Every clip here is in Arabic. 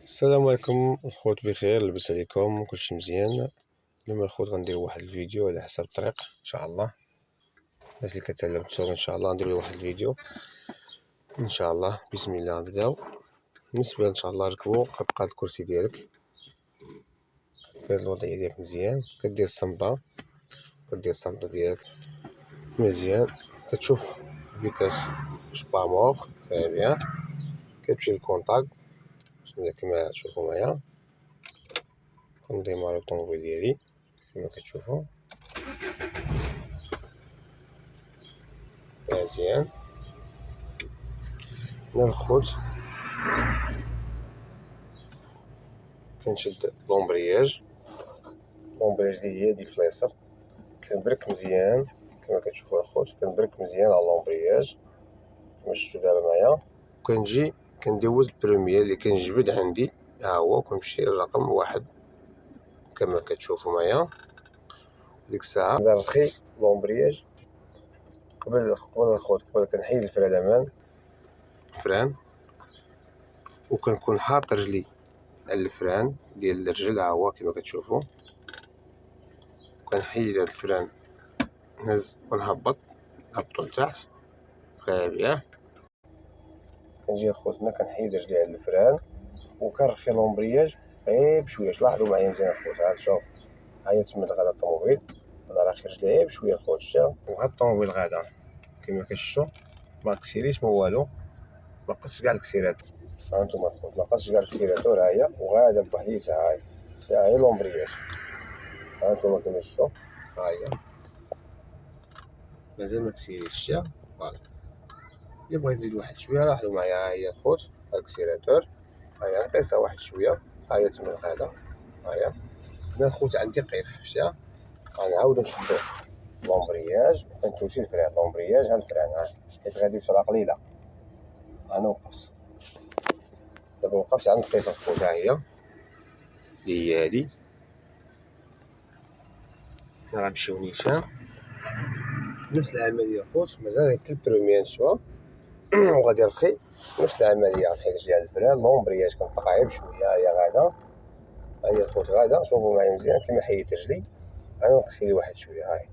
السلام عليكم الخوت، بخير لاباس عليكم؟ كلشي مزيان. اليوم الخوت غندير واحد الفيديو على حساب الطريق ان شاء الله. الناس اللي كتعلم التسوق ان شاء الله ندير واحد الفيديو ان شاء الله. بسم الله نبداو. بالنسبه ان شاء الله ركبوا، كتبقى الكرسي ديالك، دير الوضعيه ديالك مزيان، كدير الصمده ديالك مزيان، كتشوف فيتاس شباموغ بيان، كتمشي للكونطاك كما تشوفوا معايا. كنديماري الطوموبيل ديالي كما كتشوفوا مزيان. هنا الخوت كنشد لومبرياج اللي هي ديال اليسار، كنبرك مزيان كما كتشوفوا الخوت، كنبرك مزيان على لومبرياج كما شفتوا دابا معايا، وكنجي كندوز البروميير اللي كنجبد عندي، ها هو، وكنمشي للرقم واحد كما كتشوفوا معايا. ديك الساعه كنرخي لومبرياج قبل الخوت، قبل كنحيد الفران وكنكون حاط رجلي على الفران ديال الرجل، ها هو كما كتشوفوا، كنحيد الفران نهز ونهبطو لتحت بيان. كنجي الخوت هنا كنحيد رجلي على الفران وكنرخي لومبرياج غير بشويه. لاحظوا معايا مزيان الخوت، عاد شوف، ها هي تما غادا الطوموبيل، انا راخي رجلي غير بشويه الخوت، شتا، وهاد الطوموبيل غادا كما كتشوفوا، ما كسيريش ما والو، ما قصش كاع الكسيرات. ها انتم الخوت، ما قصش كاع الكسيرات، ها هي وغادا بوحديتها، ها هي لومبرياج، ها انتم كما شفتوا، ها هي مازال ما كسيريش، شتا فوالا. إلا بغيت نزيد واحد شويه لاحظوا معايا، ها هي الخوت الكسيراتور، ها هي نقيسها واحد شويه، ها هي تما غادا، ها هي. هنا الخوت عندي قيف، شتا، غنعاودو نشدو لومبرياج كنتوشي الفران، لومبرياج ها الفران، ها حيت غادي بسرعه قليله. انا وقفت دابا، وقفت عند القيف الخوت، ها هي اللي هي هادي. حنا غنمشيو نيشان نفس العمليه الخوت، مازال غير البروميير نشوى وغادي نرخي نفس العمليه، نحيد رجلي على الفران، لومبرياج كنطلق غير بشويه، هي غادا، ها هي الخوت غادا، شوفوا معايا مزيان كيما حيدت رجلي، انا نقص لي واحد شويه، هاي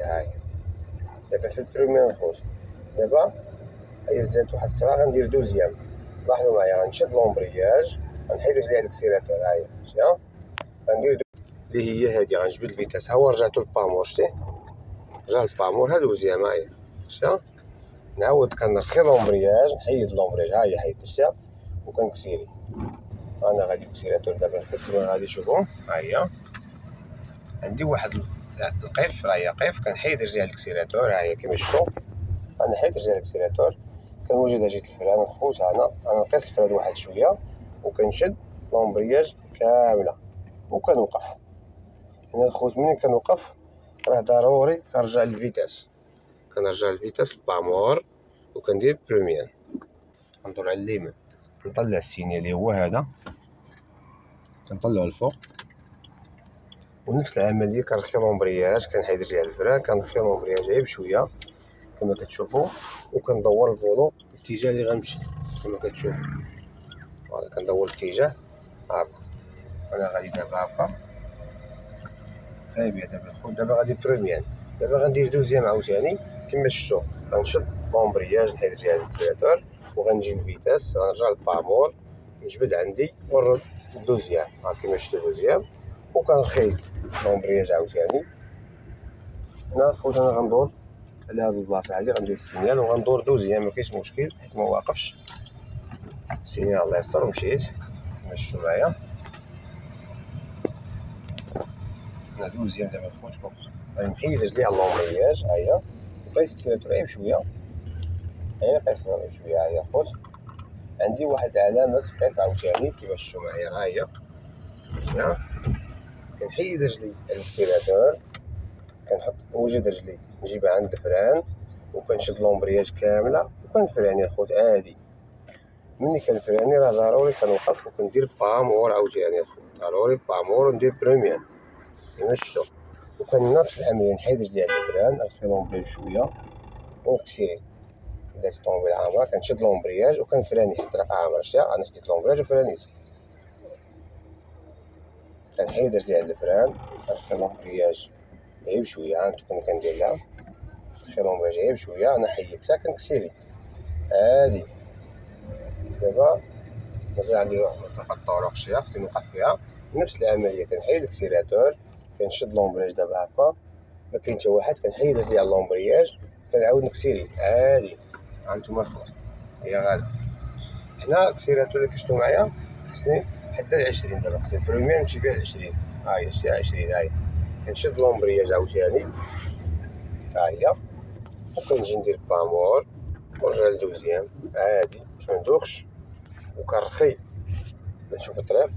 هاي دابا في البروميير الخوت. دابا هي زادت واحد السرعه، غندير دوزيام، لاحظوا معايا، غنشد لومبرياج غنحيد رجلي على الكسيراتور، ها هي شتيها، غندير اللي هي هادي، غنجبد الفيتاس، ها هو رجعتو للبامور، شتي رجع للبامور، ها دوزيام، ها هي شتيها. نعاود كنرخي لومبرياج، نحيد لومبرياج، ها هي حيدت، شتيها، وكنكسيري. انا غادي بكسيراتور دابا الخوت كما غادي تشوفوا، ها هي عندي واحد القيف، ها هي قيف، كنحيد رجلي على الكسيراتور، ها هي كما شفتوا، غنحيد رجلي على الكسيراتور، كنوجد هجيت الفران الخوت، انا نقيس الفران واحد شويه وكنشد لومبرياج كامله وكنوقف. هنا الخوت ملي كنوقف راه ضروري كنرجع للفيتاس، للبامور وكندير بروميير، كندور على اليمين، كنطلع السينيال اللي هو هذا، كنطلعو الفوق، ونفس العمليه كنرخي لومبرياج، كنحيد رجلي على الفران، كنرخي لومبرياج غير بشويه كما كتشوفوا، وكندور الفولو الاتجاه اللي غنمشي كما كتشوفوا، فوالا كندور الاتجاه هاكا. انا غادي دابا هاكا بيان. دابا الخوت دابا غادي بروميير، دابا غندير دوزيام عاوتاني كما شفتوا، غنشد لومبرياج نحيد رجلي على الكسيراتور وغنجي للفيتاس، غنرجع للبامور نجبد عندي ونرد دوزيام، ها كما شفتوا دوزيام، وكنرخي لومبرياج عاوتاني. هنا الخوت انا غندور على هاد البلاصه هادي، غندير السينيال وغندور دوزيام، مكاينش مشكل حيت ما واقفش، سينيال على اليسار ومشيت كما شفتوا معايا. هنا دوزيام دابا الخوت، غادي نحيد رجلي على لومبرياج، ها هي نقيس الكسيراتور غير بشويه، غير نقيسها غير بشويه، ها هي الخوت عندي واحد علامه قيف عاوتاني كما شفتوا معايا، ها هي هنا كنحيد رجلي على الكسيراتور، نوجد رجلي نجيبها عند الفران وكنشد لومبرياج كامله وكنفراني الخوت عادي. ملي كنفراني راه ضروري كنوقف وكندير بامور عاوتاني الخوت، ضروري بامور وندير بروميير كما شفتوا، وكان نفس العمليه، نحيد رجلي على الفران نرخي لومبرياج شويه ونكسيري، بدات الطوموبيل عامره، كنشد لومبرياج وكنفراني حيت الطريق عامره. شتي انا شديت لومبرياج وفرانيت، كنحيد ديال الفران، كنخلي لومبرياج غير بشويه. هانتو كما كندير لها، كنخلي لومبرياج غير بشويه، انا حيدتها كنكسيري هادي. دابا مازال عندي واحد منطقه الطرق شويه خصني نوقف فيها، نفس العمليه. كنحيد الكسيراتور، كنشد لومبرياج دابا هكا، ما كاين حتى واحد، كنحيد ديال لومبرياج كنعاود نكسيري عادي. هانتوما الخوت هي غادا. هنا الكسيراتور اللي كشفتو معايا خصني حتى ل20. دابا خصني البروميير نمشي بها ل20. ها هي شتي 20. ها هي كنشد لومبرياج عاوتاني، ها هي، وكنجي ندير الطامور ونرجع لدوزيام عادي باش مندوخش، وكنرخي نشوف الطريق